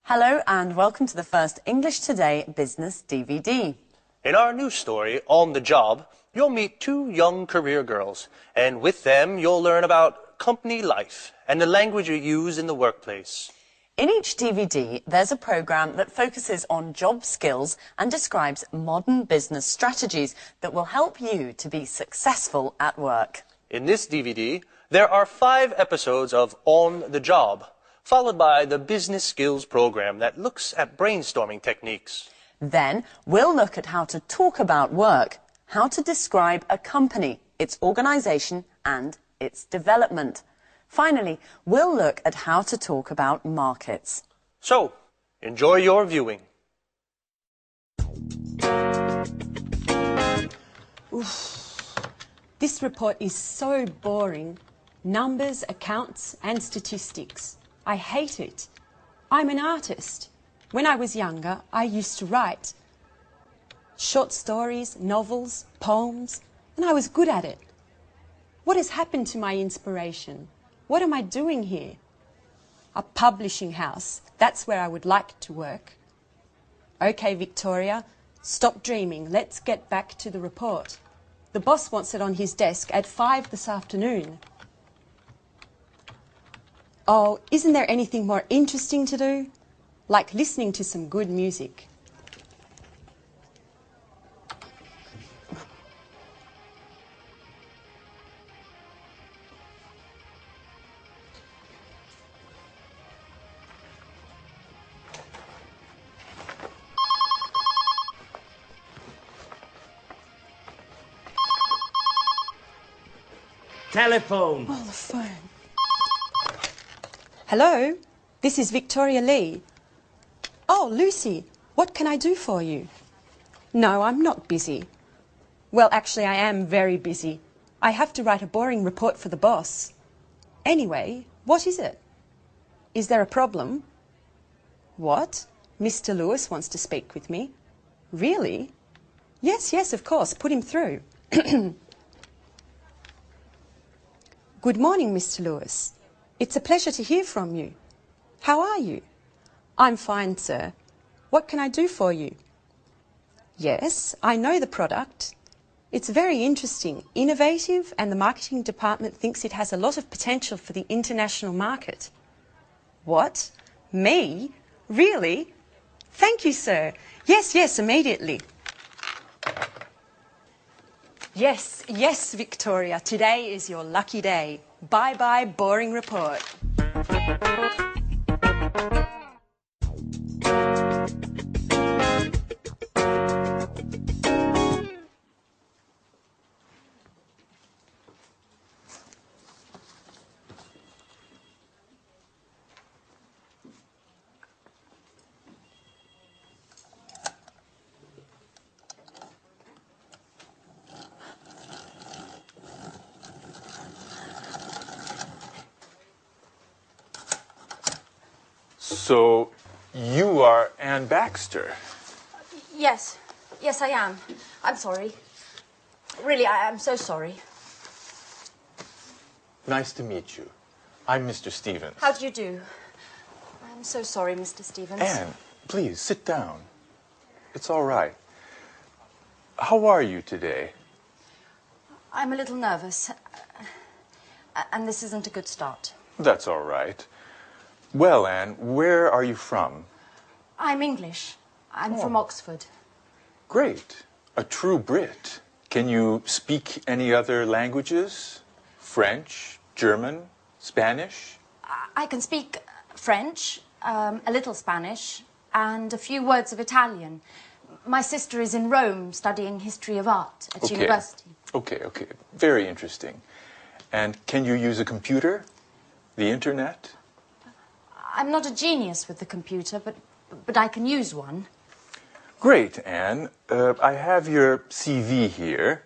Hello and welcome to the first English Today Business DVD. In our new story, On the Job, you'll meet two young career girls, and with them you'll learn about company life and the language you use in the workplace. In each DVD, there's a program that focuses on job skills and describes modern business strategies that will help you to be successful at work. In this DVD, there are 5 episodes of On the Job, followed by the business skills program that looks at brainstorming techniques. Then we'll look at how to talk about work, how to describe a company, its organisation and its development. Finally, we'll look at how to talk about markets. So, enjoy your viewing. This report is so boring. Numbers, accounts and statistics. I hate it. I'm an artist. When I was younger, I used to write short stories, novels, poems, and I was good at it. What has happened to my inspiration? What am I doing here? A publishing house. That's where I would like to work. Okay, Victoria, stop dreaming. Let's get back to the report. The boss wants it on his desk at 5 this afternoon. Oh, isn't there anything more interesting to do? Like listening to some good music. Telephone. Oh, the phone. Hello, this is Victoria Lee. Oh, Lucy, what can I do for you? No, I'm not busy. Well, actually, I am very busy. I have to write a boring report for the boss. Anyway, what is it? Is there a problem? What? Mr. Lewis wants to speak with me? Really? Yes, yes, of course. Put him through. Good morning, Mr. Lewis. It's a pleasure to hear from you. How are you? I'm fine, sir. What can I do for you? Yes, I know the product. It's very interesting, innovative, and the marketing department thinks it has a lot of potential for the international market. What? Me? Really? Thank you, sir. Yes, yes, immediately. Yes, yes, Victoria. Today is your lucky day. Bye-bye, boring report. So, you are Anne Baxter. Yes. Yes, I am. I'm sorry. Really, I'm so sorry. Nice to meet you. I'm Mr. Stevens. How do you do? I'm so sorry, Mr. Stevens. Anne, please, sit down. It's all right. How are you today? I'm a little nervous. And this isn't a good start. That's all right. Well, Anne, where are you from? I'm English. I'm from Oxford. Great. A true Brit. Can you speak any other languages? French, German, Spanish? I can speak French, a little Spanish, and a few words of Italian. My sister is in Rome studying history of art at university. Okay. Very interesting. And can you use a computer? The internet? I'm not a genius with the computer, but I can use one. Great, Anne. I have your CV here,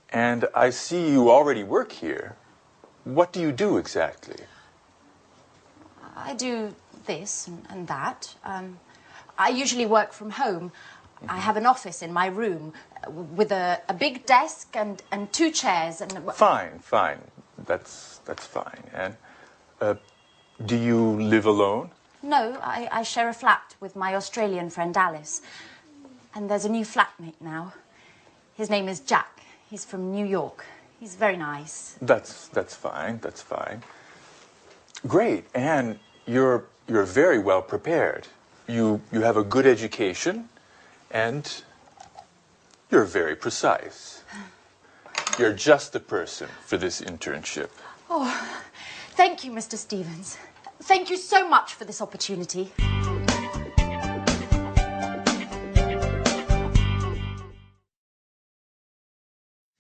and I see you already work here. What do you do exactly? I do this and that. I usually work from home. I have an office in my room with a big desk and 2 chairs and... Fine. That's fine. And do you live alone? No, I share a flat with my Australian friend Alice. And there's a new flatmate now. His name is Jack. He's from New York. He's very nice. That's fine. That's fine. Great, and you're very well prepared. You have a good education, and you're very precise. You're just the person for this internship. Oh, thank you, Mr. Stevens. Thank you so much for this opportunity.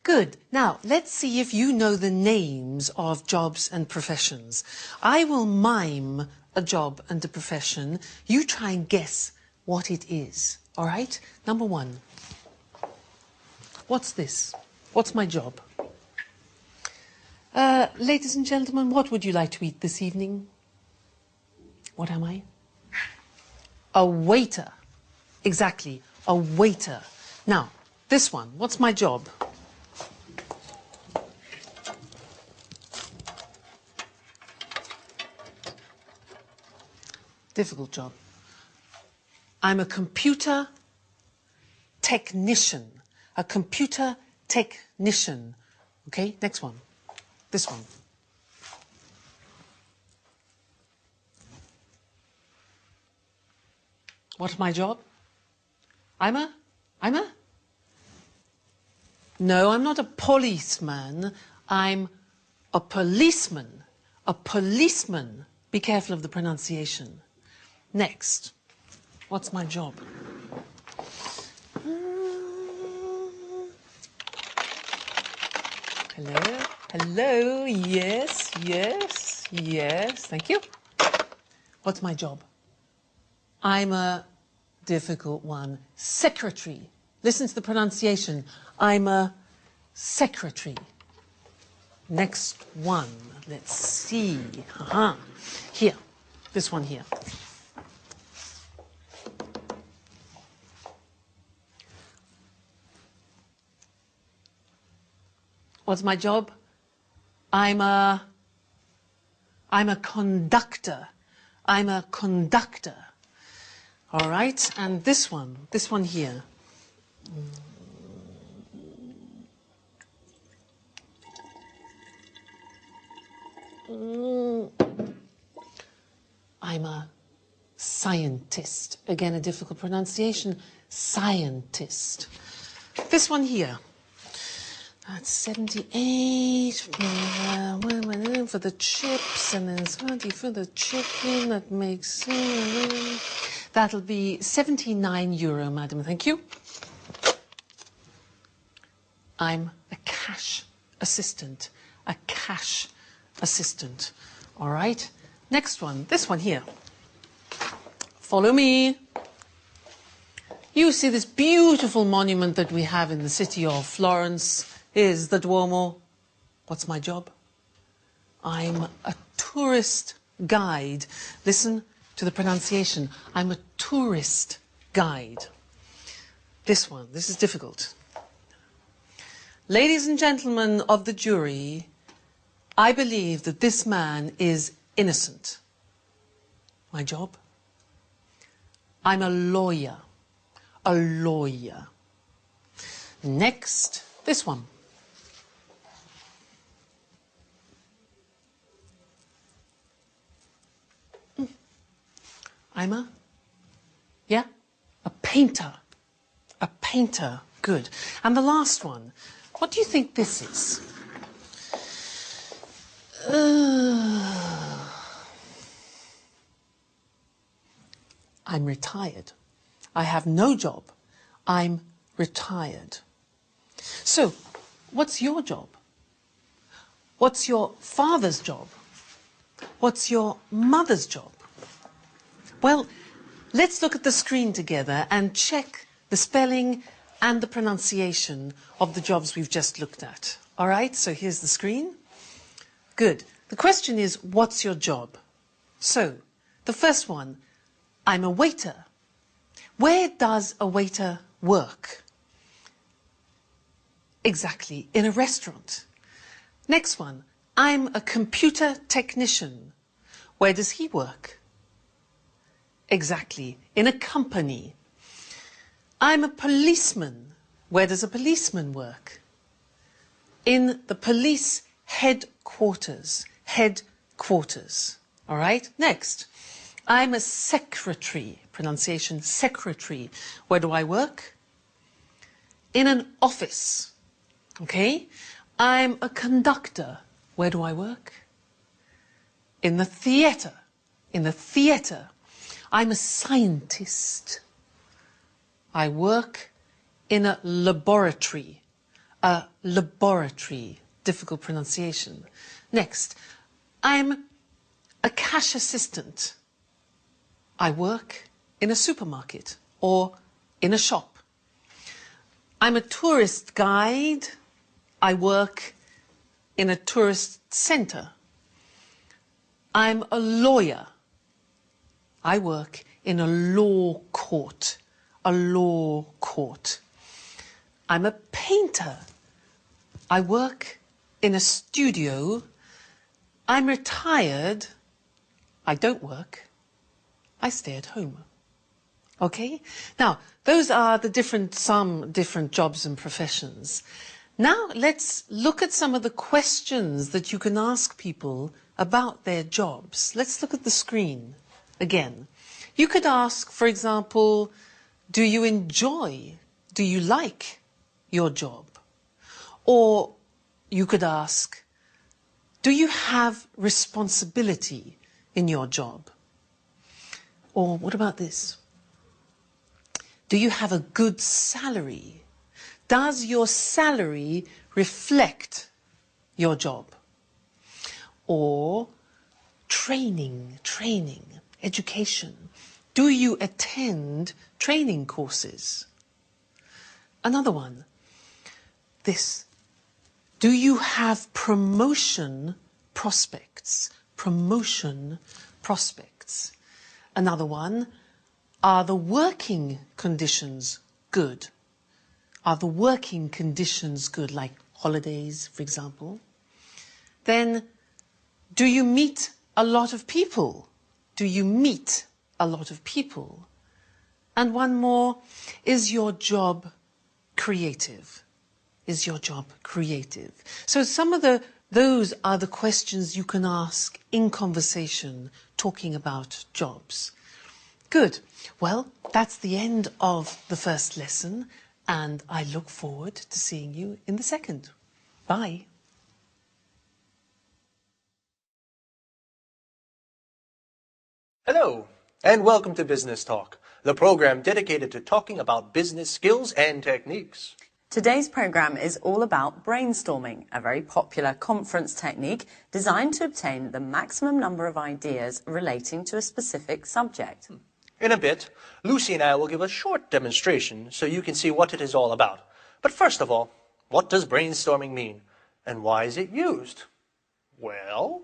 Good. Now, let's see if you know the names of jobs and professions. I will mime a job and a profession. You try and guess what it is. All right? Number one. What's this? What's my job? Ladies and gentlemen, what would you like to eat this evening? What am I? A waiter. Exactly, a waiter. Now, this one, what's my job? Difficult job. I'm a computer technician. A computer technician. Okay, next one. This one. What's my job? No, I'm not a policeman. I'm a policeman. A policeman. Be careful of the pronunciation. Next. What's my job? Hello? Hello? Yes, yes, yes. Thank you. What's my job? I'm a difficult one. Secretary. Listen to the pronunciation. I'm a secretary. Next one. Let's see. Here. This one here. What's my job? I'm a conductor. I'm a conductor. All right, and this one here. I'm a scientist. Again, a difficult pronunciation. Scientist. This one here. That's 78 for the chips, and then 20 for the chicken. That makes... that'll be €79, madam. Thank you. I'm a cash assistant. A cash assistant. All right. Next one. This one here. Follow me. You see this beautiful monument that we have in the city of Florence is the Duomo. What's my job? I'm a tourist guide. Listen to the pronunciation. I'm a tourist guide. This one, this is difficult. Ladies and gentlemen of the jury, I believe that this man is innocent. My job? I'm a lawyer. A lawyer. Next, this one. I'm a painter. A painter. Good. And the last one. What do you think this is? I'm retired. I have no job. I'm retired. So, what's your job? What's your father's job? What's your mother's job? Well, let's look at the screen together and check the spelling and the pronunciation of the jobs we've just looked at. All right, so here's the screen. Good. The question is, what's your job? So, the first one, I'm a waiter. Where does a waiter work? Exactly, in a restaurant. Next one, I'm a computer technician. Where does he work? Exactly. In a company. I'm a policeman. Where does a policeman work? In the police headquarters. Headquarters. All right? Next. I'm a secretary. Pronunciation, secretary. Where do I work? In an office. Okay? I'm a conductor. Where do I work? In the theatre. In the theatre. I'm a scientist. I work in a laboratory. A laboratory. Difficult pronunciation. Next. I'm a cash assistant. I work in a supermarket or in a shop. I'm a tourist guide. I work in a tourist centre. I'm a lawyer. I work in a law court. A law court. I'm a painter. I work in a studio. I'm retired. I don't work. I stay at home. Okay? Now, those are some different jobs and professions. Now, let's look at some of the questions that you can ask people about their jobs. Let's look at the screen again. You could ask, for example, do you enjoy, do you like your job? Or you could ask, do you have responsibility in your job? Or what about this? Do you have a good salary? Does your salary reflect your job? Or training, education. Do you attend training courses? Another one, this. Do you have promotion prospects? Promotion prospects. Another one, are the working conditions good? Are the working conditions good, like holidays, for example? Then, do you meet a lot of people? Do you meet a lot of people? And one more, is your job creative? Is your job creative? So those are the questions you can ask in conversation, talking about jobs. Good. Well, that's the end of the first lesson, and I look forward to seeing you in the second. Bye. Hello, and welcome to Business Talk, the program dedicated to talking about business skills and techniques. Today's programme is all about brainstorming, a very popular conference technique designed to obtain the maximum number of ideas relating to a specific subject. In a bit, Lucy and I will give a short demonstration so you can see what it is all about. But first of all, what does brainstorming mean? And why is it used? Well,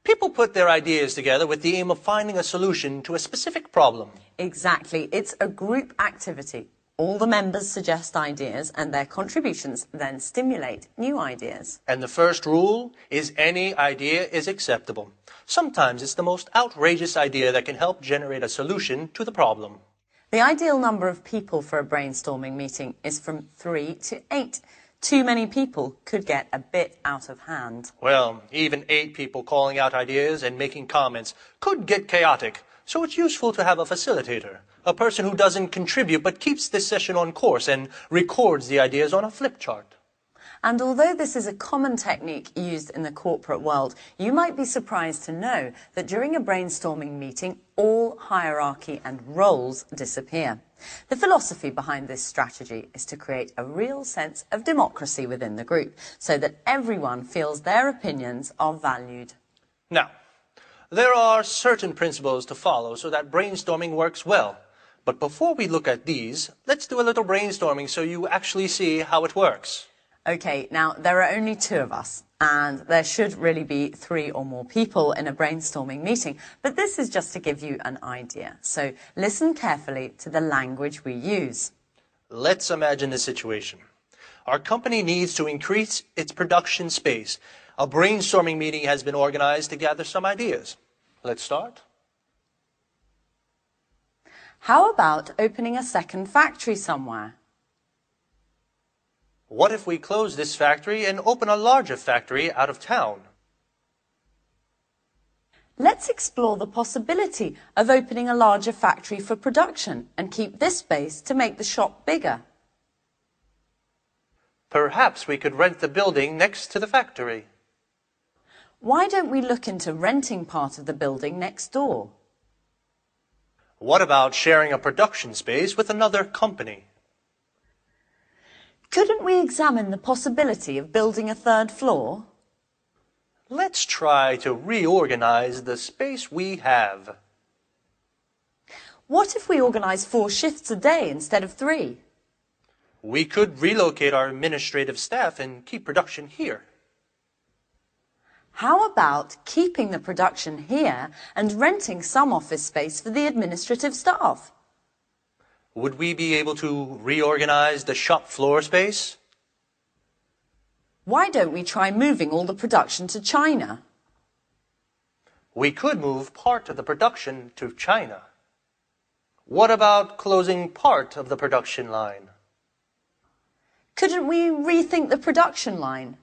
people put their ideas together with the aim of finding a solution to a specific problem. Exactly. It's a group activity. All the members suggest ideas and their contributions then stimulate new ideas. And the first rule is any idea is acceptable. Sometimes it's the most outrageous idea that can help generate a solution to the problem. The ideal number of people for a brainstorming meeting is from 3 to 8. Too many people could get a bit out of hand. Well, even 8 people calling out ideas and making comments could get chaotic, so it's useful to have a facilitator, a person who doesn't contribute but keeps this session on course and records the ideas on a flip chart. And although this is a common technique used in the corporate world, you might be surprised to know that during a brainstorming meeting, all hierarchy and roles disappear. The philosophy behind this strategy is to create a real sense of democracy within the group, so that everyone feels their opinions are valued. Now, there are certain principles to follow so that brainstorming works well. But before we look at these, let's do a little brainstorming so you actually see how it works. Okay, now there are only 2 of us, and there should really be 3 or more people in a brainstorming meeting, but this is just to give you an idea. So listen carefully to the language we use. Let's imagine the situation. Our company needs to increase its production space. A brainstorming meeting has been organized to gather some ideas. Let's start. How about opening a second factory somewhere? What if we close this factory and open a larger factory out of town? Let's explore the possibility of opening a larger factory for production and keep this space to make the shop bigger. Perhaps we could rent the building next to the factory. Why don't we look into renting part of the building next door? What about sharing a production space with another company? Couldn't we examine the possibility of building a third floor? Let's try to reorganize the space we have. What if we organise 4 shifts a day instead of 3? We could relocate our administrative staff and keep production here. How about keeping the production here and renting some office space for the administrative staff? Would we be able to reorganize the shop floor space? Why don't we try moving all the production to China? We could move part of the production to China. What about closing part of the production line? Couldn't we rethink the production line?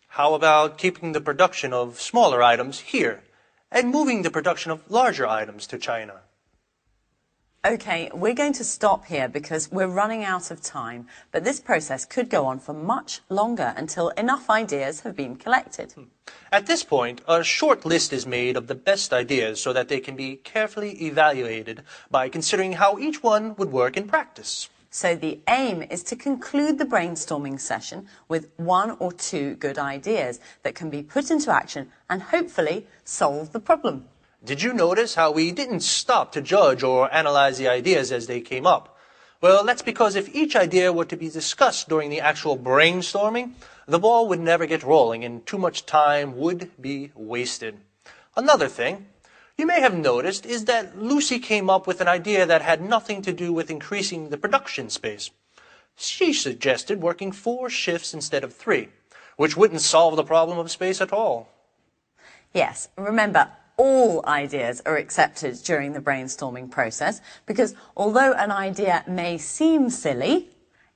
How about keeping the production of smaller items here and moving the production of larger items to China? Okay, we're going to stop here because we're running out of time, but this process could go on for much longer until enough ideas have been collected. At this point, a short list is made of the best ideas so that they can be carefully evaluated by considering how each one would work in practice. So the aim is to conclude the brainstorming session with 1 or 2 good ideas that can be put into action and hopefully solve the problem. Did you notice how we didn't stop to judge or analyze the ideas as they came up? Well, that's because if each idea were to be discussed during the actual brainstorming, the ball would never get rolling and too much time would be wasted. Another thing you may have noticed is that Lucy came up with an idea that had nothing to do with increasing the production space. She suggested working 4 shifts instead of 3, which wouldn't solve the problem of space at all. Yes, remember, all ideas are accepted during the brainstorming process because although an idea may seem silly,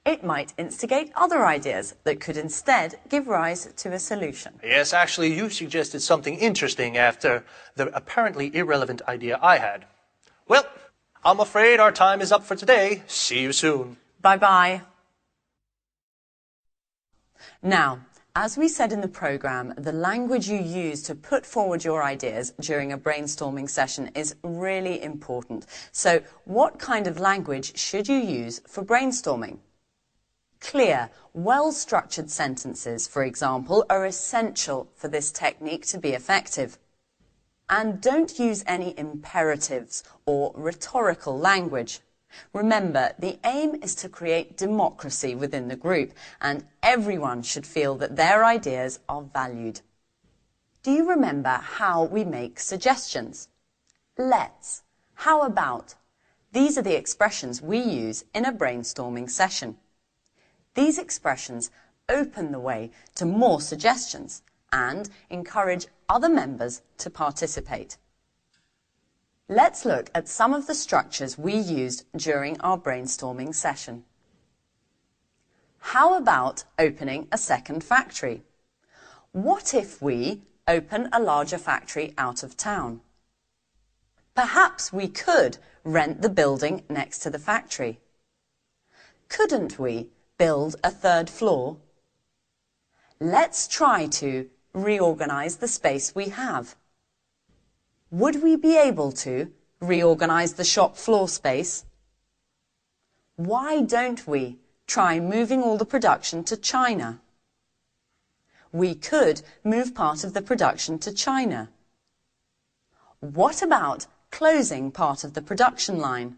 it might instigate other ideas that could instead give rise to a solution. Yes, actually, you suggested something interesting after the apparently irrelevant idea I had. Well, I'm afraid our time is up for today. See you soon. Bye-bye. Now, as we said in the programme, the language you use to put forward your ideas during a brainstorming session is really important. So, what kind of language should you use for brainstorming? Clear, well-structured sentences, for example, are essential for this technique to be effective. And don't use any imperatives or rhetorical language. Remember, the aim is to create democracy within the group, and everyone should feel that their ideas are valued. Do you remember how we make suggestions? Let's. How about? These are the expressions we use in a brainstorming session. These expressions open the way to more suggestions and encourage other members to participate. Let's look at some of the structures we used during our brainstorming session. How about opening a second factory? What if we open a larger factory out of town? Perhaps we could rent the building next to the factory. Couldn't we build a third floor? Let's try to reorganize the space we have. Would we be able to reorganize the shop floor space? Why don't we try moving all the production to China? We could move part of the production to China. What about closing part of the production line?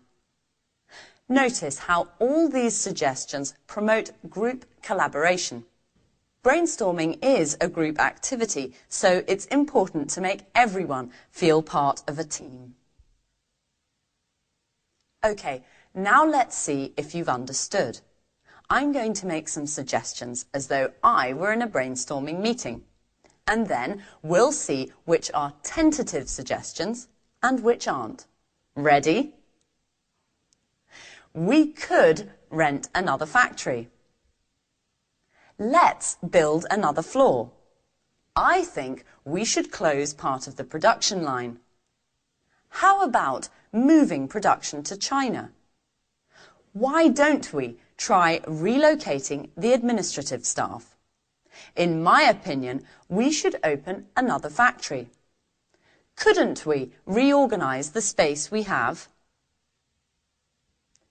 Notice how all these suggestions promote group collaboration. Brainstorming is a group activity, so it's important to make everyone feel part of a team. Okay, now let's see if you've understood. I'm going to make some suggestions as though I were in a brainstorming meeting. And then we'll see which are tentative suggestions and which aren't. Ready? We could rent another factory. Let's build another floor. I think we should close part of the production line. How about moving production to China? Why don't we try relocating the administrative staff? In my opinion, we should open another factory. Couldn't we reorganize the space we have?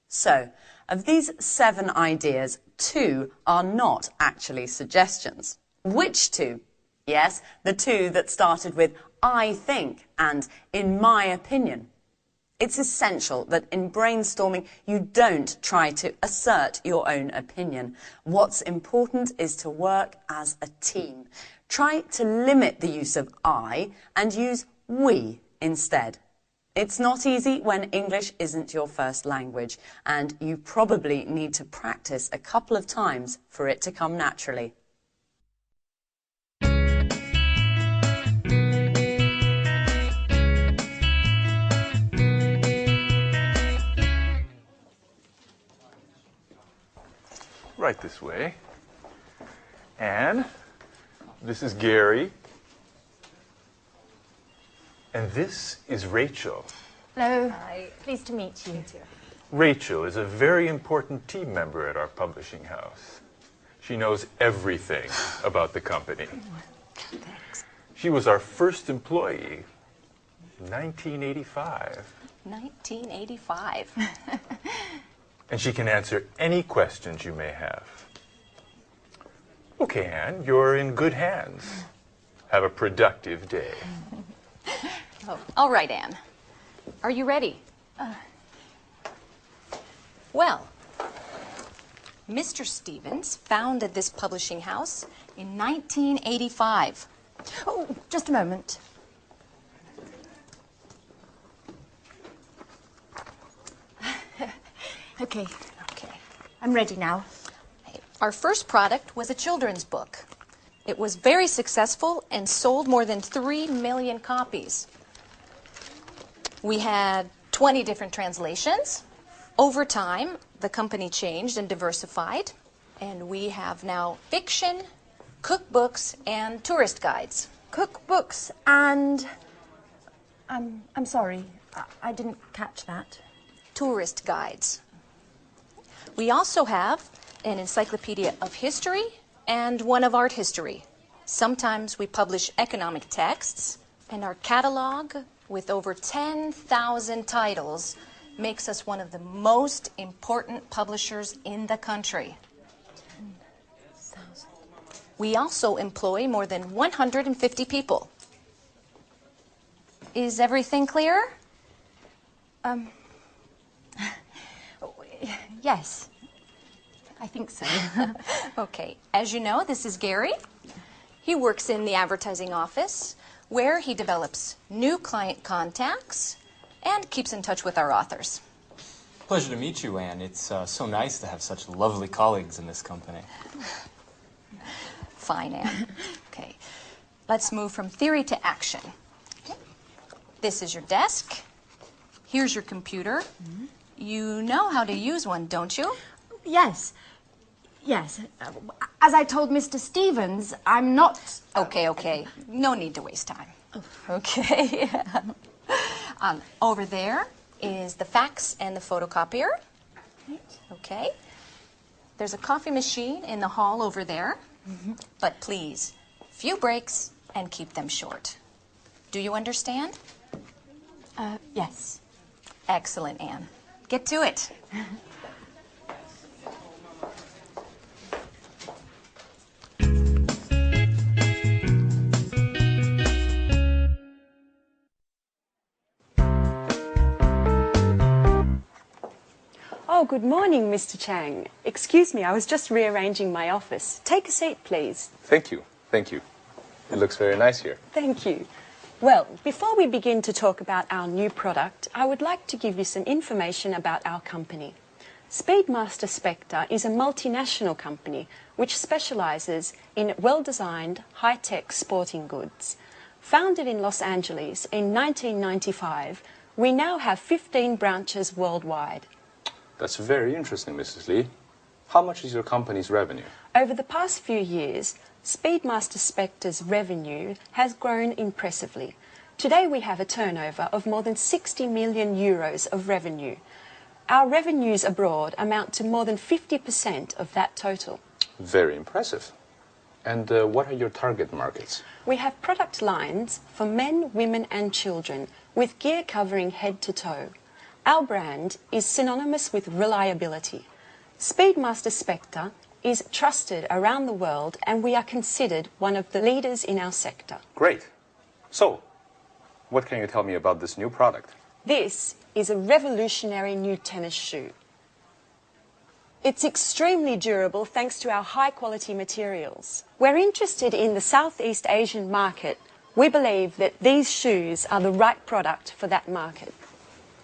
So, of these 7 ideas, 2 are not actually suggestions. Which 2? Yes, the 2 that started with I think and in my opinion. It's essential that in brainstorming you don't try to assert your own opinion. What's important is to work as a team. Try to limit the use of I and use we instead. It's not easy when English isn't your first language, and you probably need to practice a couple of times for it to come naturally. Right this way. Anne, this is Gary. And this is Rachel. Hello. Hi. Pleased to meet you. Rachel is a very important team member at our publishing house. She knows everything about the company. Thanks. She was our first employee, 1985. 1985. And she can answer any questions you may have. Okay, Anne, you're in good hands. Have a productive day. Oh, all right, Anne. Are you ready? Well, Mr. Stevens founded this publishing house in 1985. Oh, just a moment. Okay. I'm ready now. Our first product was a children's book. It was very successful and sold more than 3 million copies. We had 20 different translations. Over time, the company changed and diversified, and we have now fiction, cookbooks, and tourist guides. Cookbooks and... I'm sorry, I didn't catch that. Tourist guides. We also have an encyclopedia of history and one of art history. Sometimes we publish economic texts, and our catalog with over 10,000 titles makes us one of the most important publishers in the country. 10,000. We also employ more than 150 people. Is everything clear? Yes, I think so. Okay, as you know, this is Gary. He works in the advertising office, where he develops new client contacts and keeps in touch with our authors. Pleasure to meet you, Anne. It's so nice to have such lovely colleagues in this company. Fine, Anne. Okay, let's move from theory to action. Okay. This is your desk. Here's your computer. Mm-hmm. You know how to use one, don't you? Yes. As I told Mr. Stevens, I'm not... Okay. No need to waste time. Okay. Over there is the fax and the photocopier. Okay. There's a coffee machine in the hall over there. Mm-hmm. But please, few breaks and keep them short. Do you understand? Yes. Excellent, Anne. Get to it. Oh, good morning, Mr. Chang. Excuse me, I was just rearranging my office. Take a seat, please. Thank you. It looks very nice here. Thank you. Well, before we begin to talk about our new product, I would like to give you some information about our company. Speedmaster Spectre is a multinational company which specialises in well-designed, high-tech sporting goods. Founded in Los Angeles in 1995, we now have 15 branches worldwide. That's very interesting, Mrs. Lee. How much is your company's revenue? Over the past few years, Speedmaster Spectre's revenue has grown impressively. Today we have a turnover of more than 60 million euros of revenue. Our revenues abroad amount to more than 50% of that total. Very impressive. And what are your target markets? We have product lines for men, women and children with gear covering head to toe. Our brand is synonymous with reliability. Speedmaster Spectre is trusted around the world and we are considered one of the leaders in our sector. Great. So, what can you tell me about this new product? This is a revolutionary new tennis shoe. It's extremely durable thanks to our high-quality materials. We're interested in the Southeast Asian market. We believe that these shoes are the right product for that market.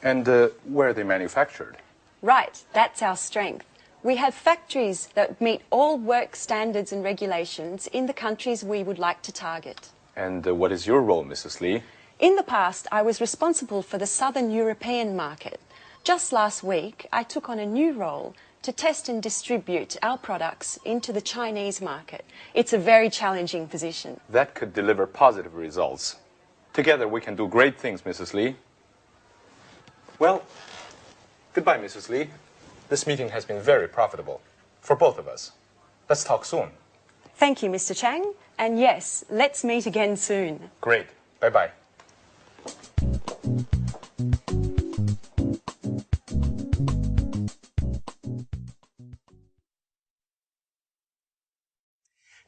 And where are they manufactured? Right, that's our strength. We have factories that meet all work standards and regulations in the countries we would like to target. And what is your role, Mrs. Lee? In the past, I was responsible for the Southern European market. Just last week, I took on a new role to test and distribute our products into the Chinese market. It's a very challenging position. That could deliver positive results. Together we can do great things, Mrs. Lee. Well, goodbye, Mrs. Lee. This meeting has been very profitable for both of us. Let's talk soon. Thank you, Mr. Chang. And yes, let's meet again soon. Great. Bye-bye.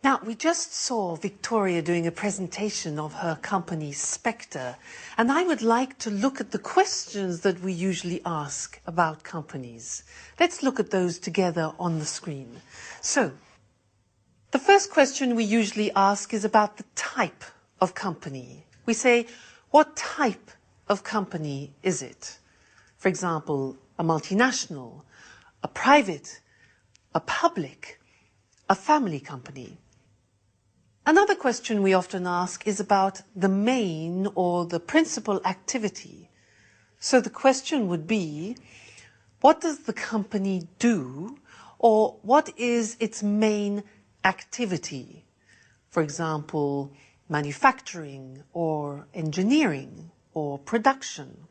Now, we just saw Victoria doing a presentation of her company, Spectre, and I would like to look at the questions that we usually ask about companies. Let's look at those together on the screen. So, the first question we usually ask is about the type of company. We say, what type of company is it? For example, a multinational, a private, a public, a family company. Another question we often ask is about the main or the principal activity. So the question would be, what does the company do, or what is its main activity? For example, manufacturing or engineering or production.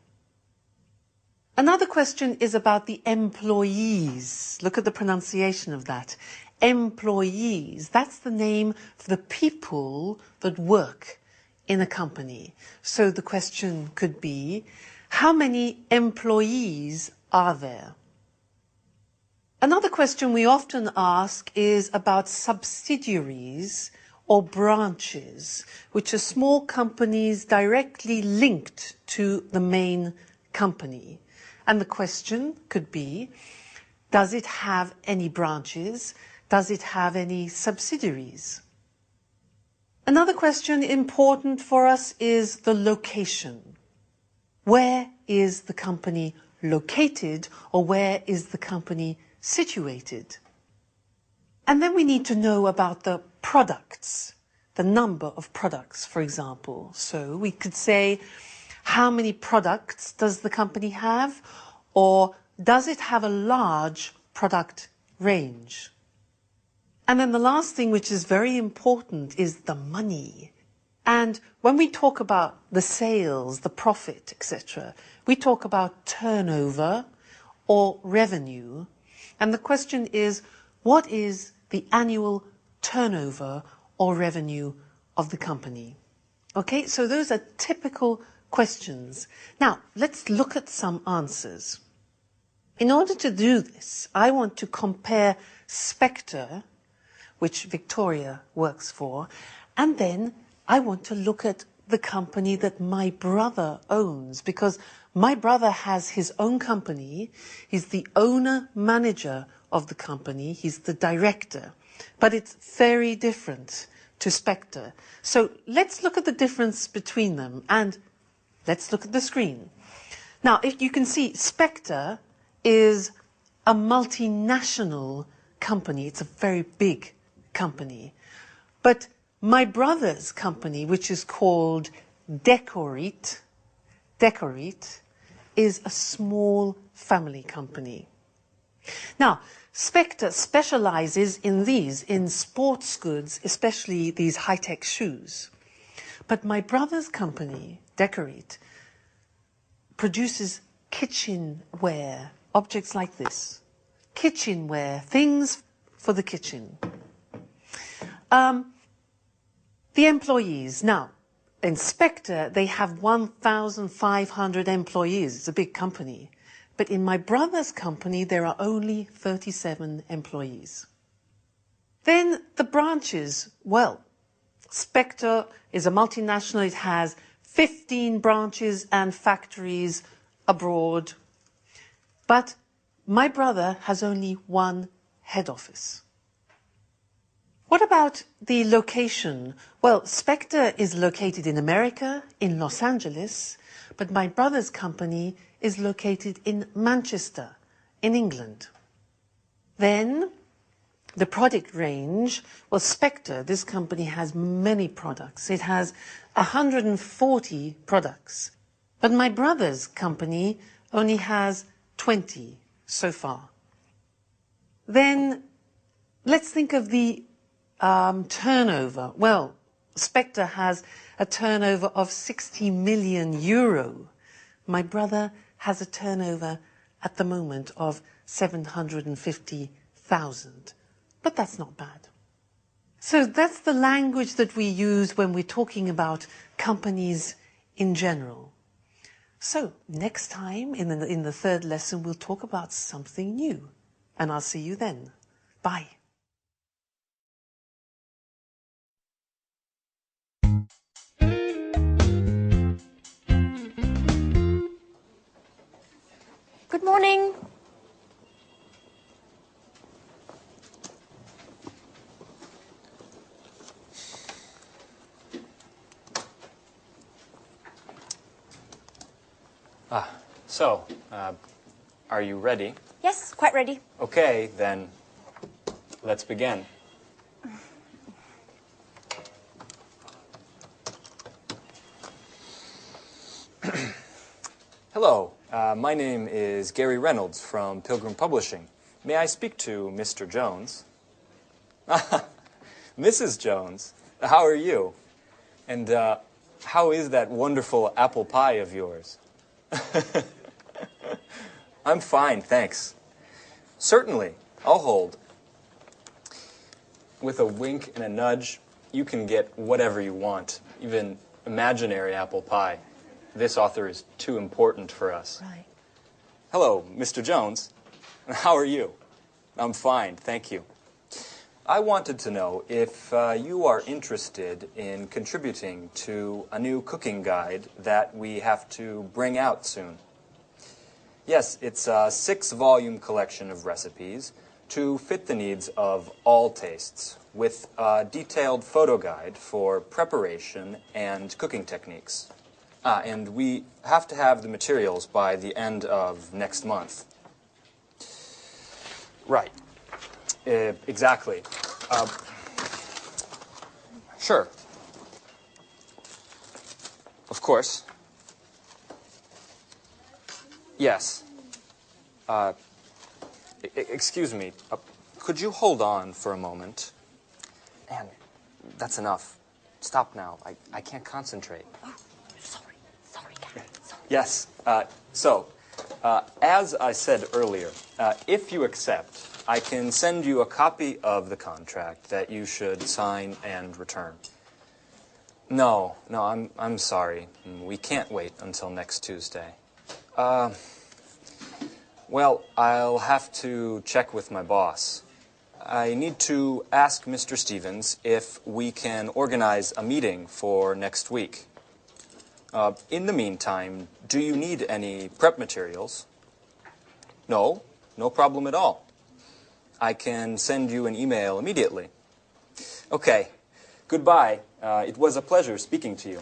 Another question is about the employees. Look at the pronunciation of that. Employees, that's the name for the people that work in a company. So the question could be, how many employees are there? Another question we often ask is about subsidiaries or branches, which are small companies directly linked to the main company. And the question could be, does it have any branches? Does it have any subsidiaries? Another question important for us is the location. Where is the company located, or where is the company situated? And then we need to know about the products, the number of products, for example. So we could say, how many products does the company have, or does it have a large product range? And then the last thing, which is very important, is the money. And when we talk about the sales, the profit, etc., we talk about turnover or revenue. And the question is, what is the annual turnover or revenue of the company? Okay, so those are typical questions. Now, let's look at some answers. In order to do this, I want to compare Spectre, which Victoria works for, and then I want to look at the company that my brother owns, because my brother has his own company. He's the owner-manager of the company. He's the director. But it's very different to Spectre. So let's look at the difference between them, and let's look at the screen. Now, if you can see, Spectre is a multinational company. It's a very big company. But My brother's company, which is called Decorate, is a small family company. Now, Spectre specializes in sports goods, especially these high-tech shoes. But my brother's company, Decorate, produces kitchenware, objects like this. Kitchenware, things for the kitchen. The employees. Now, in Spectre, they have 1,500 employees. It's a big company. But in my brother's company, there are only 37 employees. Then the branches. Well, Spectre is a multinational. It has 15 branches and factories abroad. But my brother has only one head office. What about the location? Well, Spectre is located in America, in Los Angeles, but my brother's company is located in Manchester, in England. Then, the product range, well, Spectre, this company has many products. It has 140 products. But my brother's company only has 20 so far. Then, let's think of the turnover. Well, Spectre has a turnover of 60 million euro. My brother has a turnover at the moment of 750,000. But that's not bad. So that's the language that we use when we're talking about companies in general. So next time in the third lesson, we'll talk about something new. And I'll see you then. Bye. Good morning. So, are you ready? Yes, quite ready. Okay, then let's begin. Hello, my name is Gary Reynolds from Pilgrim Publishing. May I speak to Mr. Jones? Mrs. Jones, how are you? And how is that wonderful apple pie of yours? I'm fine, thanks. Certainly, I'll hold. With a wink and a nudge, you can get whatever you want, even imaginary apple pie. This author is too important for us. Right. Hello, Mr. Jones. How are you? I'm fine, thank you. I wanted to know if you are interested in contributing to a new cooking guide that we have to bring out soon. Yes, it's a 6-volume collection of recipes to fit the needs of all tastes, with a detailed photo guide for preparation and cooking techniques. And we have to have the materials by the end of next month. Right. Exactly. Sure. Of course. Yes. Excuse me. Could you hold on for a moment? Anne, that's enough. Stop now. I can't concentrate. Oh, sorry, Gary. Sorry. Yes. As I said earlier, if you accept, I can send you a copy of the contract that you should sign and return. No, I'm sorry. We can't wait until next Tuesday. Well, I'll have to check with my boss. I need to ask Mr. Stevens if we can organize a meeting for next week. In the meantime, do you need any prep materials? No problem at all. I can send you an email immediately. Okay, goodbye. It was a pleasure speaking to you.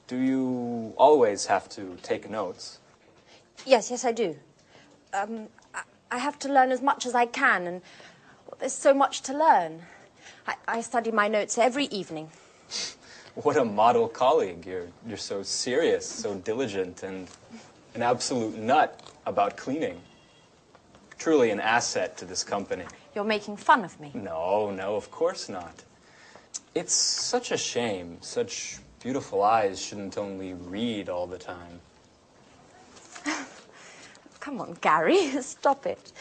Do you always have to take notes? Yes, I do. I have to learn as much as I can, and there's so much to learn. I study my notes every evening. What a model colleague. You're so serious, so diligent, and an absolute nut about cleaning. Truly an asset to this company. You're making fun of me. No, of course not. It's such a shame. Such beautiful eyes shouldn't only read all the time. Come on, Gary, stop it.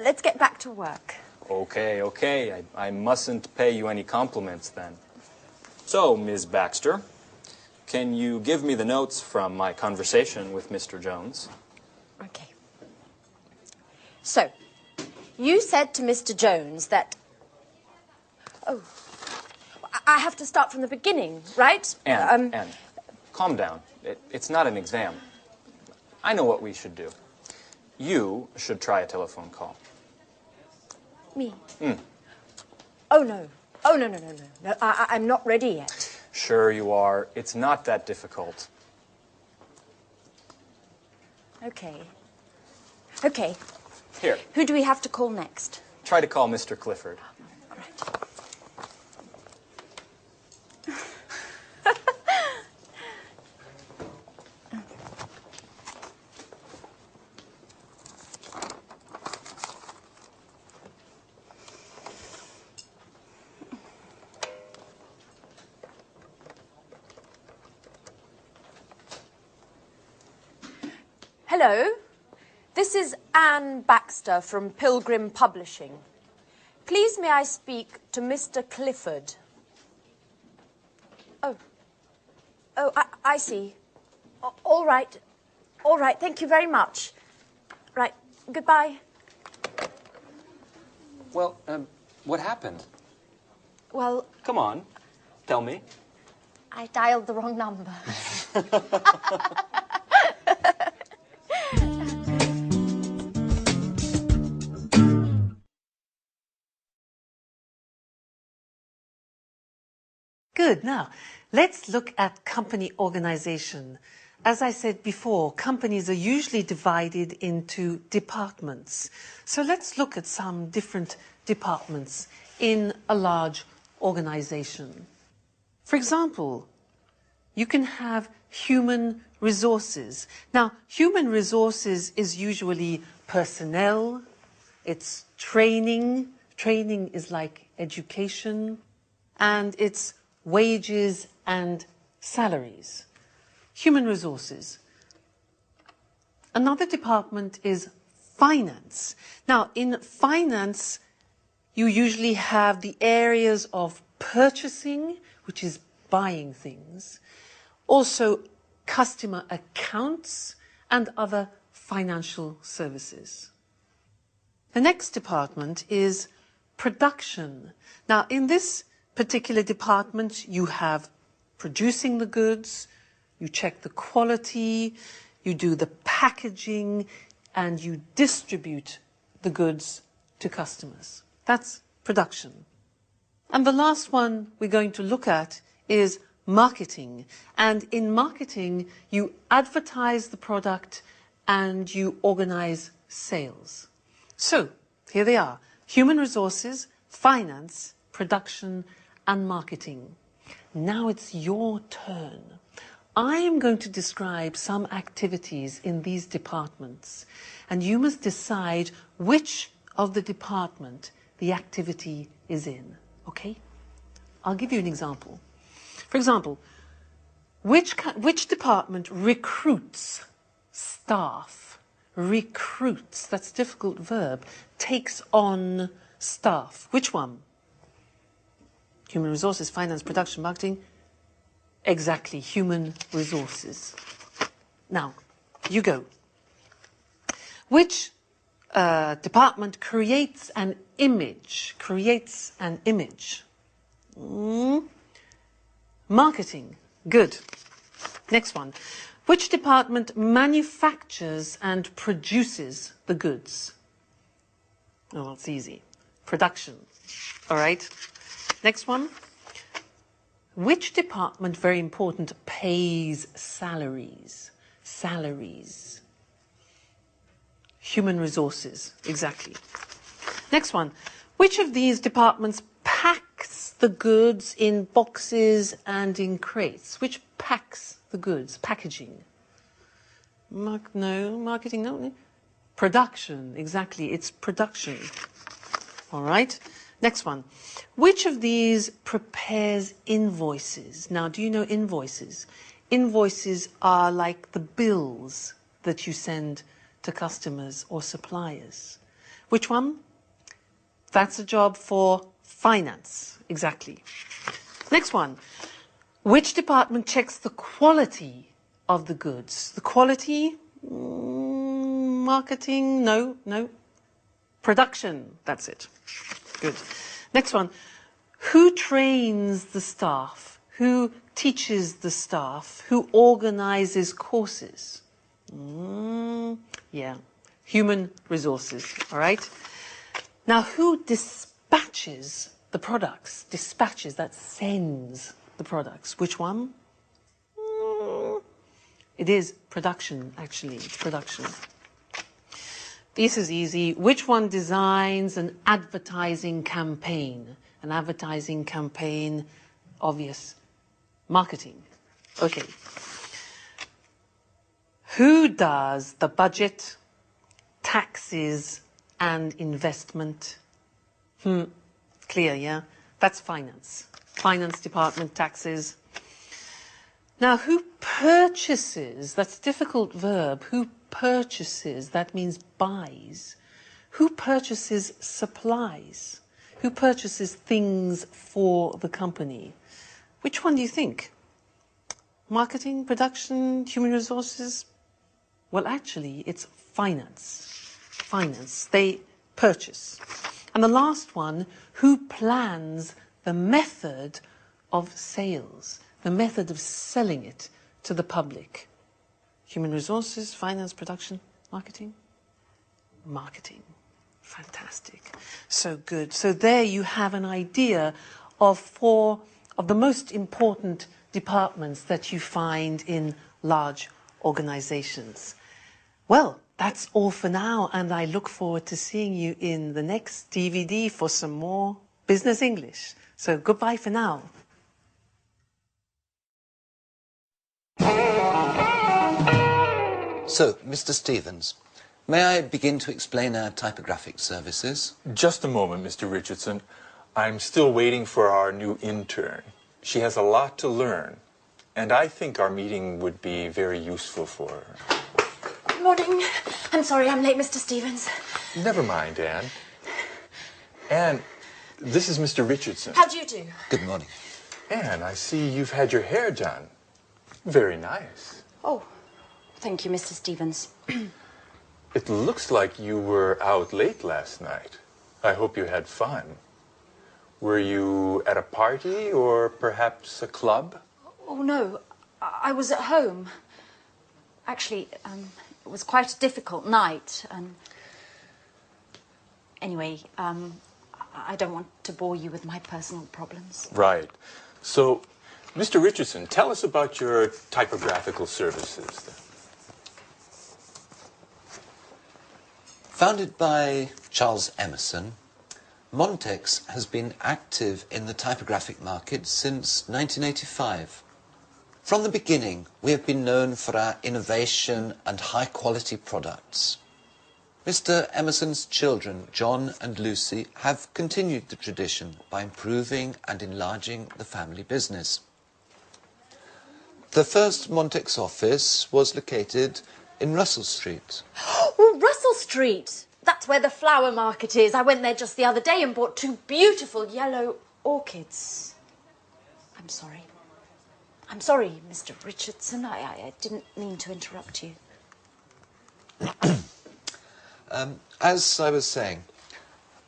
Let's get back to work. Okay. I mustn't pay you any compliments then. So, Ms. Baxter, can you give me the notes from my conversation with Mr. Jones? Okay. So, you said to Mr. Jones that... Oh, I have to start from the beginning, right? Anne, calm down. It's not an exam. I know what we should do. You should try a telephone call. Me? Oh, no. No, I'm not ready yet. Sure you are. It's not that difficult. Okay. Here, Who do we have to call next? try to call Mr. Clifford. All right. Hello, this is Anne Baxter from Pilgrim Publishing. Please may I speak to Mr. Clifford? Oh, I see. All right, thank you very much. Right, goodbye. Well, what happened? Well, Come on, tell me. I dialed the wrong number. Good. Now, let's look at company organization. As I said before, companies are usually divided into departments. So let's look at some different departments in a large organization. For example, you can have human resources. Now, human resources is usually personnel, it's training. Training is like education, and it's wages and salaries. Human resources. Another department is finance. Now, in finance, you usually have the areas of purchasing, which is buying things, also customer accounts and other financial services. The next department is production. Now, in this particular department, you have producing the goods, you check the quality, you do the packaging, and you distribute the goods to customers. That's production. And the last one we're going to look at is marketing. And in marketing, you advertise the product and you organize sales. So, here they are: human resources, finance, production, and marketing. Now it's your turn. I am going to describe some activities in these departments, and you must decide which of the department the activity is in, okay? I'll give you an example. For example, which department recruits staff? Recruits, that's a difficult verb, takes on staff. Which one? Human resources, finance, production, marketing. Exactly, human resources. Now, you go. Which department creates an image? Creates an image. Marketing. Good. Next one. Which department manufactures and produces the goods? Oh, it's easy. Production. All right. Next one. Which department, very important, pays salaries? Salaries. Human resources, exactly. Next one. Which of these departments packs the goods in boxes and in crates? Which packs the goods? Packaging. No. Marketing, no. Production, exactly. It's production. All right. Next one. Which of these prepares invoices? Now, do you know invoices? Invoices are like the bills that you send to customers or suppliers. Which one? That's a job for finance. Exactly. Next one. Which department checks the quality of the goods? The quality? Marketing? No. Production. That's it. Good. Next one. Who trains the staff? Who teaches the staff? Who organizes courses? Yeah. Human resources. All right. Now, who dispatches the products? Dispatches, that sends the products. Which one? It is production, actually. It's production. This is easy. Which one designs an advertising campaign? An advertising campaign, obvious. Marketing. Okay. Who does the budget, taxes, and investment? Clear, yeah? That's finance. Finance department, taxes. Now, who purchases? That's a difficult verb. Who purchases? That means buys. Who purchases supplies? Who purchases things for the company? Which one do you think? Marketing, production, human resources? Well, actually, it's finance. Finance. They purchase. And the last one, who plans the method of sales? The method of selling it to the public? Human resources, finance, production, marketing? Marketing. Fantastic. So good. So there you have an idea of 4 of the most important departments that you find in large organizations. Well, that's all for now, and I look forward to seeing you in the next DVD for some more business English. So goodbye for now. So, Mr. Stevens, may I begin to explain our typographic services? Just a moment, Mr. Richardson. I'm still waiting for our new intern. She has a lot to learn, and I think our meeting would be very useful for her. Good morning. I'm sorry I'm late, Mr. Stevens. Never mind, Anne. Anne, this is Mr. Richardson. How do you do? Good morning. Anne, I see you've had your hair done. Very nice. Oh, thank you, Mr. Stevens. It looks like you were out late last night. I hope you had fun. Were you at a party or perhaps a club? Oh, no. I was at home. Actually, it was quite a difficult night. Anyway, I don't want to bore you with my personal problems. Right. So, Mr. Richardson, tell us about your typographical services. Founded by Charles Emerson, Montex has been active in the typographic market since 1985. From the beginning, we have been known for our innovation and high-quality products. Mr. Emerson's children, John and Lucy, have continued the tradition by improving and enlarging the family business. The first Montex office was located in Russell Street. Oh, Russell Street! That's where the flower market is. I went there just the other day and bought 2 beautiful yellow orchids. I'm sorry. I'm sorry, Mr. Richardson. I didn't mean to interrupt you. As I was saying,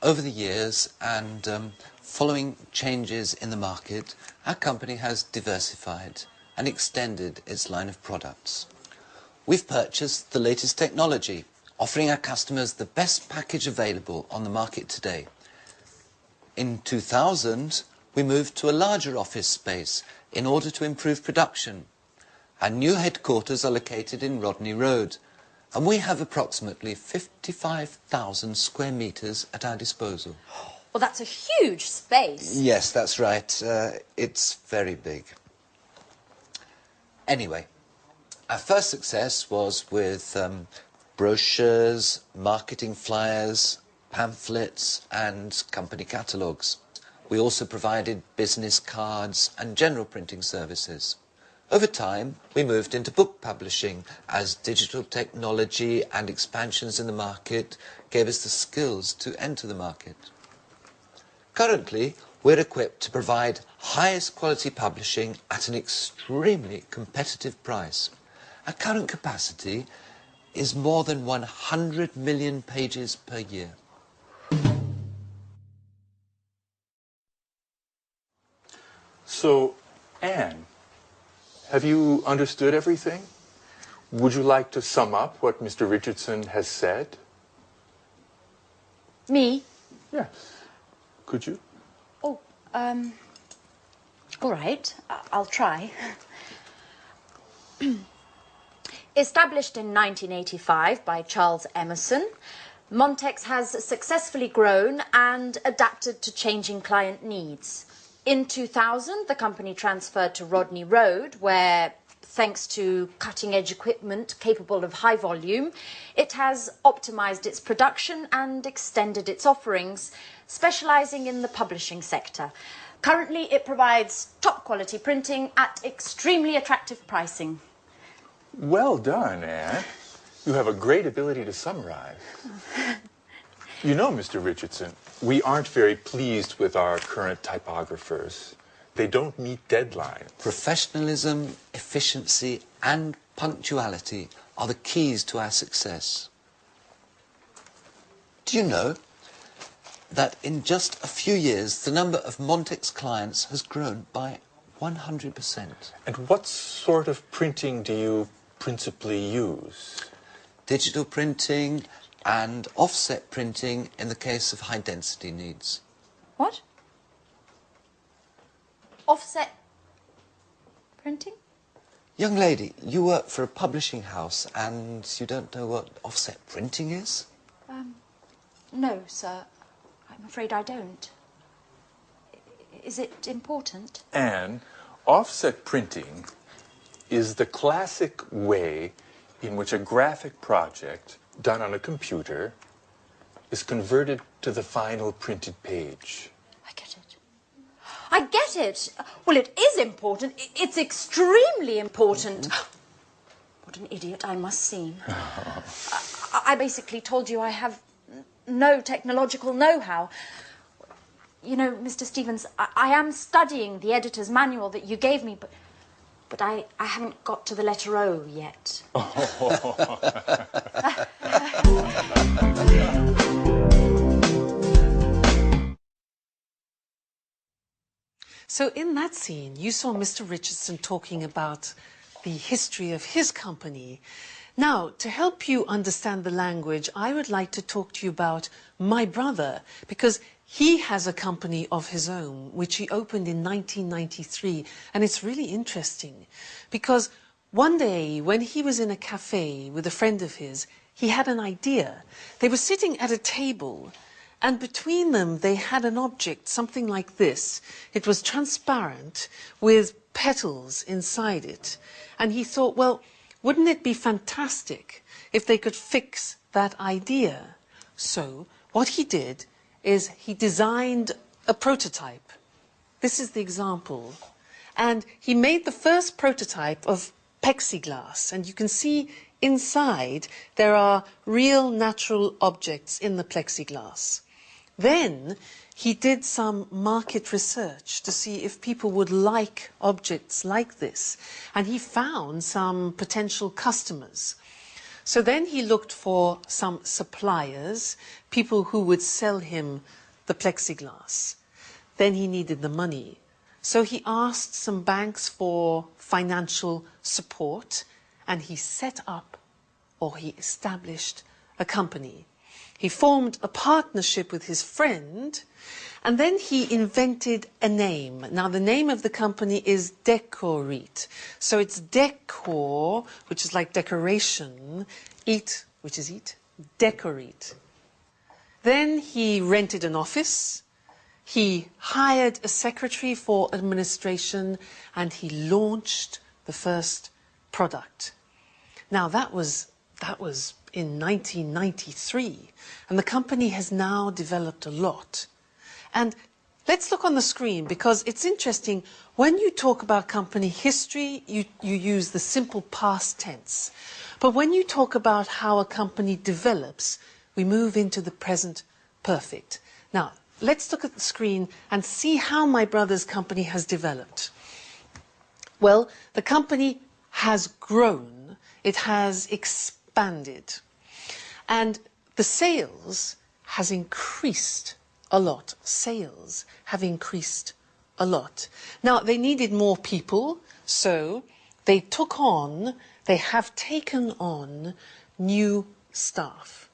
over the years and following changes in the market, our company has diversified and extended its line of products. We've purchased the latest technology, offering our customers the best package available on the market today. In 2000, we moved to a larger office space in order to improve production. Our new headquarters are located in Rodney Road, And we have approximately 55,000 square metres at our disposal. Well, that's a huge space. Yes, that's right. It's very big. Anyway, our first success was with brochures, marketing flyers, pamphlets and company catalogues. We also provided business cards and general printing services. Over time, we moved into book publishing as digital technology and expansions in the market gave us the skills to enter the market. Currently, we're equipped to provide highest quality publishing at an extremely competitive price. Our current capacity is more than 100 million pages per year. So, Anne, have you understood everything? Would you like to sum up what Mr. Richardson has said? Me? Yes. Could you? Oh, all right. I'll try. Established in 1985 by Charles Emerson, Montex has successfully grown and adapted to changing client needs. In 2000, the company transferred to Rodney Road, where, thanks to cutting-edge equipment capable of high volume, it has optimized its production and extended its offerings, specializing in the publishing sector. Currently, it provides top-quality printing at extremely attractive pricing. Well done, Anne. You have a great ability to summarize. You know, Mr. Richardson, we aren't very pleased with our current typographers. They don't meet deadlines. Professionalism, efficiency and punctuality are the keys to our success. Do you know that in just a few years the number of Montex clients has grown by 100%? And what sort of printing do you principally use? Digital printing and offset printing in the case of high density needs. What? Offset printing? Young lady, you work for a publishing house and you don't know what offset printing is? No, sir. I'm afraid I don't. Is it important? Anne, offset printing is the classic way in which a graphic project done on a computer is converted to the final printed page. I get it. I get it. Well, it is important. It's extremely important. What an idiot I must seem. I basically told you I have no technological know-how. You know, Mr. Stevens, I am studying the editor's manual that you gave me, but I haven't got to the letter O yet. So in that scene, you saw Mr. Richardson talking about the history of his company. Now, to help you understand the language, I would like to talk to you about my brother, because he has a company of his own, which he opened in 1993. And it's really interesting, because one day when he was in a cafe with a friend of his, he had an idea. They were sitting at a table, and between them they had an object, something like this. It was transparent with petals inside it. And he thought, well, wouldn't it be fantastic if they could fix that idea? So what he did is he designed a prototype. This is the example. And he made the first prototype of plexiglass. And you can see inside there are real natural objects in the plexiglass. Then he did some market research to see if people would like objects like this. And he found some potential customers. So then he looked for some suppliers, people who would sell him the plexiglass. Then he needed the money. So he asked some banks for financial support, and he set up, or he established, a company. He formed a partnership with his friend, and then he invented a name. Now, the name of the company is Decorit. So it's decor, which is like decoration, eat, which is eat, Decorit. Then he rented an office, he hired a secretary for administration, and he launched the first product. Now, that was in 1993, and the company has now developed a lot. And let's look on the screen, because it's interesting. When you talk about company history, you use the simple past tense. But when you talk about how a company develops, we move into the present perfect. Now, let's look at the screen and see how my brother's company has developed. Well, the company has grown. It has expanded. And the sales has increased a lot. Sales have increased a lot. Now, they needed more people, so they have taken on new staff.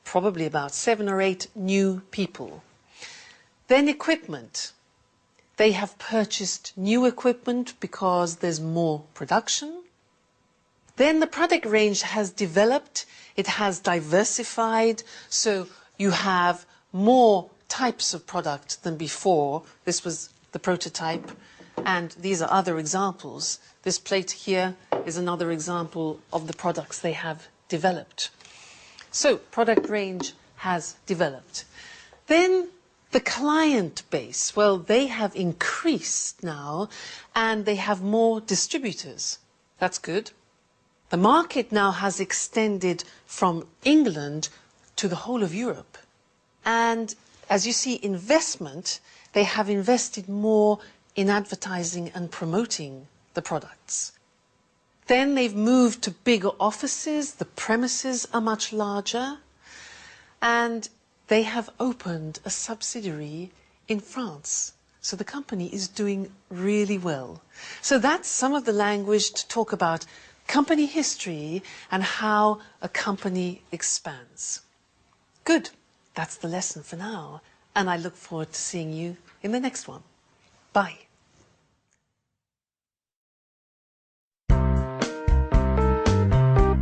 Probably about 7 or 8 new people. Then equipment. They have purchased new equipment because there's more production. Then the product range has developed. It has diversified, so you have more types of product than before. This was the prototype, and these are other examples. This plate here is another example of the products they have developed. So, product range has developed. Then the client base, well, they have increased now, and they have more distributors. That's good. The market now has extended from England to the whole of Europe. And as you see, investment, they have invested more in advertising and promoting the products. Then they've moved to bigger offices, the premises are much larger, and they have opened a subsidiary in France. So the company is doing really well. So that's some of the language to talk about company history and how a company expands. Good. That's the lesson for now, and I look forward to seeing you in the next one. Bye.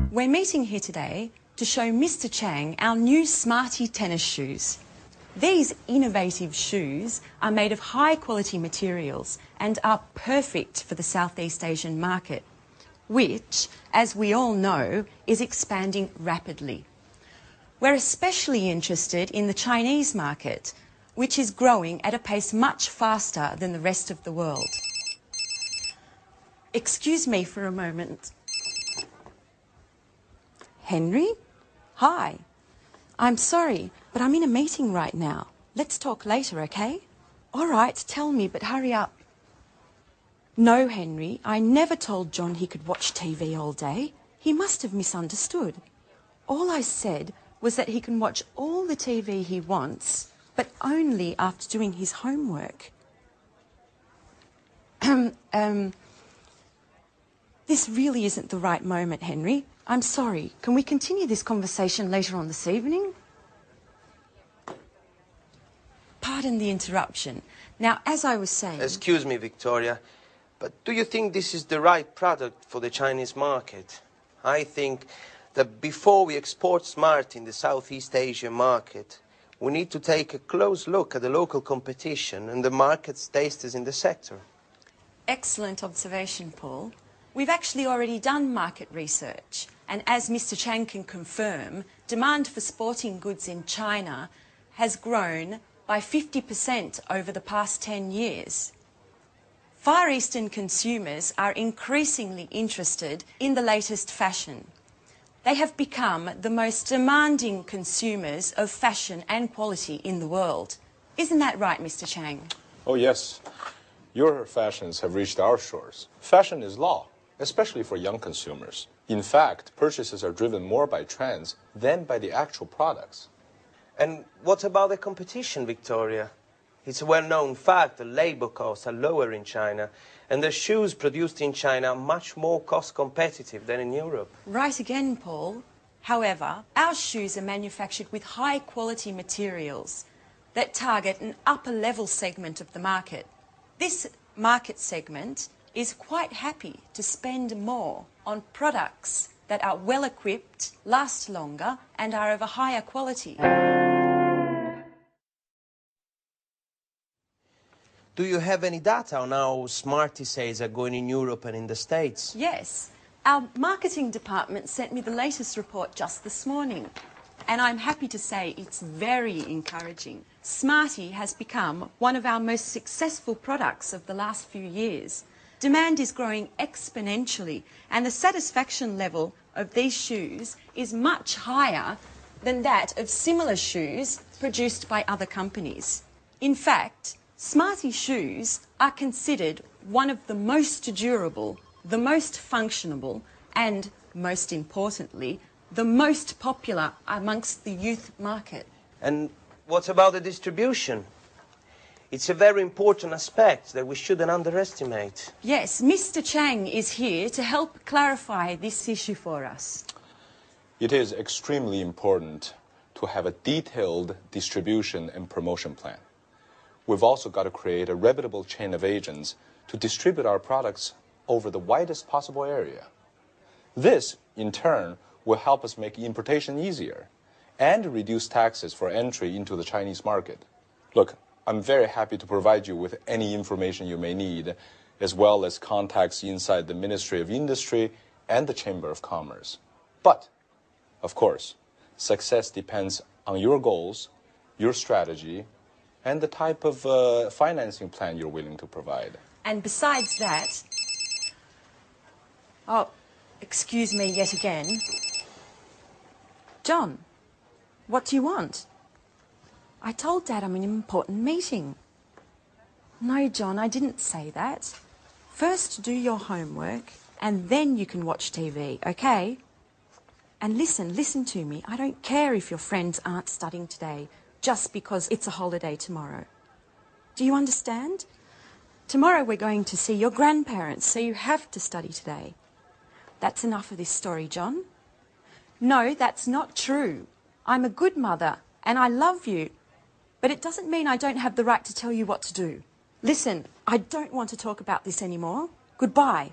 We're meeting here today to show Mr. Chang our new Smarty tennis shoes. These innovative shoes are made of high-quality materials and are perfect for the Southeast Asian market, which, as we all know, is expanding rapidly. We're especially interested in the Chinese market, which is growing at a pace much faster than the rest of the world. Excuse me for a moment. Henry? Hi. I'm sorry, but I'm in a meeting right now. Let's talk later, okay? All right, tell me, but hurry up. No, Henry, I never told John he could watch TV all day. He must have misunderstood. All I said was that he can watch all the TV he wants, but only after doing his homework. This really isn't the right moment, Henry. I'm sorry. Can we continue this conversation later on this evening? Pardon the interruption. Now, as I was saying... Excuse me, Victoria, but do you think this is the right product for the Chinese market? I think that before we export Smarty in the Southeast Asian market, we need to take a close look at the local competition and the market's tasters in the sector. Excellent observation, Paul. We've actually already done market research, and as Mr. Chang can confirm, demand for sporting goods in China has grown by 50% over the past 10 years. Far Eastern consumers are increasingly interested in the latest fashion. They have become the most demanding consumers of fashion and quality in the world. Isn't that right, Mr. Chang? Oh, yes. Your fashions have reached our shores. Fashion is law, especially for young consumers. In fact, purchases are driven more by trends than by the actual products. And what about the competition, Victoria? It's a well-known fact that labor costs are lower in China, and the shoes produced in China are much more cost competitive than in Europe. Right again, Paul. However, our shoes are manufactured with high quality materials that target an upper level segment of the market. This market segment is quite happy to spend more on products that are well equipped, last longer and are of a higher quality. Do you have any data on how Smarty sales are going in Europe and in the States? Yes, our marketing department sent me the latest report just this morning, and I'm happy to say it's very encouraging. Smarty has become one of our most successful products of the last few years. Demand is growing exponentially, and the satisfaction level of these shoes is much higher than that of similar shoes produced by other companies. In fact, Smarty shoes are considered one of the most durable, the most functional, and most importantly, the most popular amongst the youth market. And what about the distribution? It's a very important aspect that we shouldn't underestimate. Yes, Mr. Chang is here to help clarify this issue for us. It is extremely important to have a detailed distribution and promotion plan. We've also got to create a reputable chain of agents to distribute our products over the widest possible area. This, in turn, will help us make importation easier and reduce taxes for entry into the Chinese market. Look, I'm very happy to provide you with any information you may need, as well as contacts inside the Ministry of Industry and the Chamber of Commerce. But, of course, success depends on your goals, your strategy, and the type of financing plan you're willing to provide. And besides that... Oh, excuse me yet again. John, what do you want? I told Dad I'm in an important meeting. No, John, I didn't say that. First do your homework, and then you can watch TV, okay? And listen to me. I don't care if your friends aren't studying today, just because it's a holiday tomorrow. Do you understand? Tomorrow we're going to see your grandparents, so you have to study today. That's enough of this story, John. No, that's not true. I'm a good mother, and I love you, but it doesn't mean I don't have the right to tell you what to do. Listen, I don't want to talk about this anymore. Goodbye.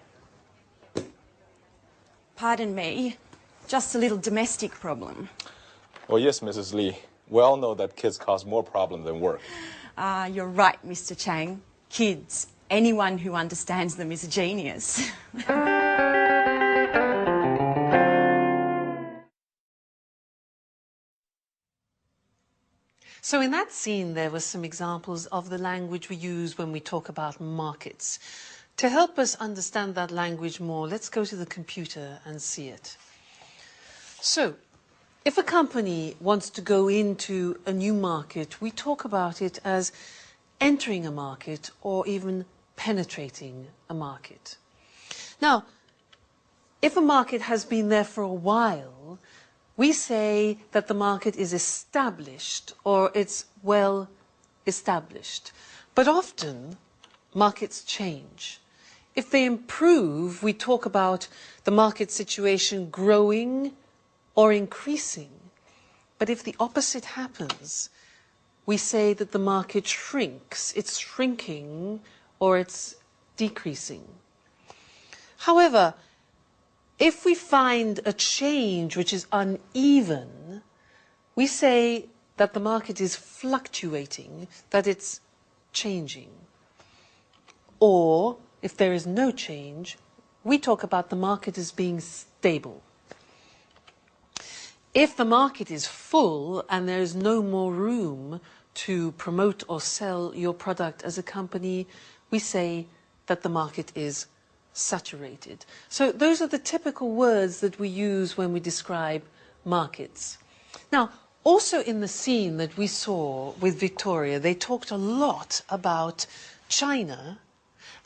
Pardon me, just a little domestic problem. Oh, yes, Mrs. Lee. We all know that kids cause more problems than work. You're right, Mr. Chang. Kids, anyone who understands them is a genius. So in that scene, there were some examples of the language we use when we talk about markets. To help us understand that language more, let's go to the computer and see it. So, if a company wants to go into a new market, we talk about it as entering a market or even penetrating a market. Now, if a market has been there for a while, we say that the market is established or it's well established. But often, markets change. If they improve, we talk about the market situation growing or increasing. But if the opposite happens, we say that the market shrinks, it's shrinking, or it's decreasing. However, if we find a change which is uneven, we say that the market is fluctuating, that it's changing. Or, if there is no change, we talk about the market as being stable. If the market is full and there is no more room to promote or sell your product as a company, we say that the market is saturated. So those are the typical words that we use when we describe markets. Now, also in the scene that we saw with Victoria, they talked a lot about China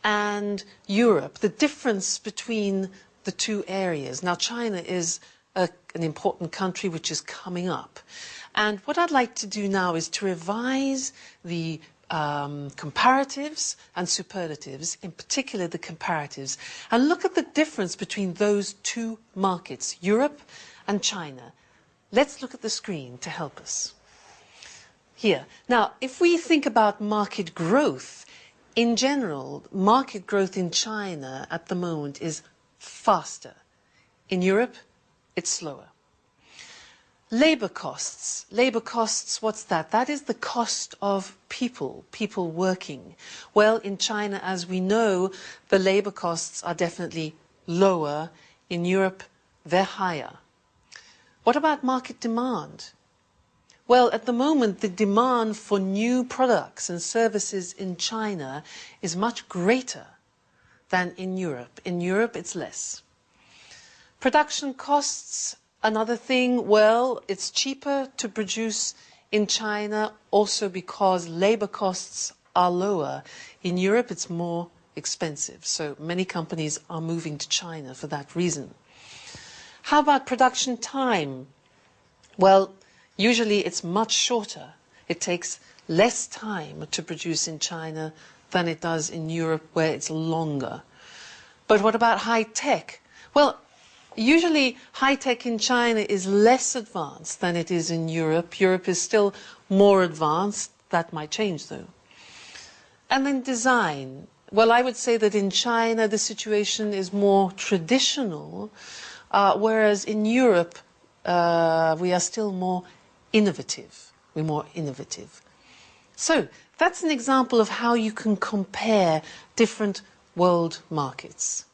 and Europe, the difference between the two areas. Now, China is an important country which is coming up. And what I'd like to do now is to revise the comparatives and superlatives, in particular the comparatives, and look at the difference between those two markets, Europe and China. Let's look at the screen to help us. Here. Now, if we think about market growth, in general, market growth in China at the moment is faster. In Europe, it's slower. Labor costs. Labor costs, what's that? That is the cost of people working. Well, in China, as we know, the labor costs are definitely lower. In Europe, they're higher. What about market demand? Well, at the moment, the demand for new products and services in China is much greater than in Europe. In Europe, it's less. Production costs, another thing, well, it's cheaper to produce in China also because labor costs are lower. In Europe, it's more expensive. So many companies are moving to China for that reason. How about production time? Well, usually it's much shorter. It takes less time to produce in China than it does in Europe, where it's longer. But what about high tech? Well, usually high tech in China is less advanced than it is in Europe. Europe is still more advanced. That might change, though. And then design. Well, I would say that in China the situation is more traditional, whereas in Europe we are still more innovative. We're more innovative. So that's an example of how you can compare different world markets.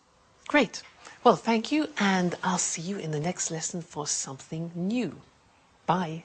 Great. Well, thank you, and I'll see you in the next lesson for something new. Bye.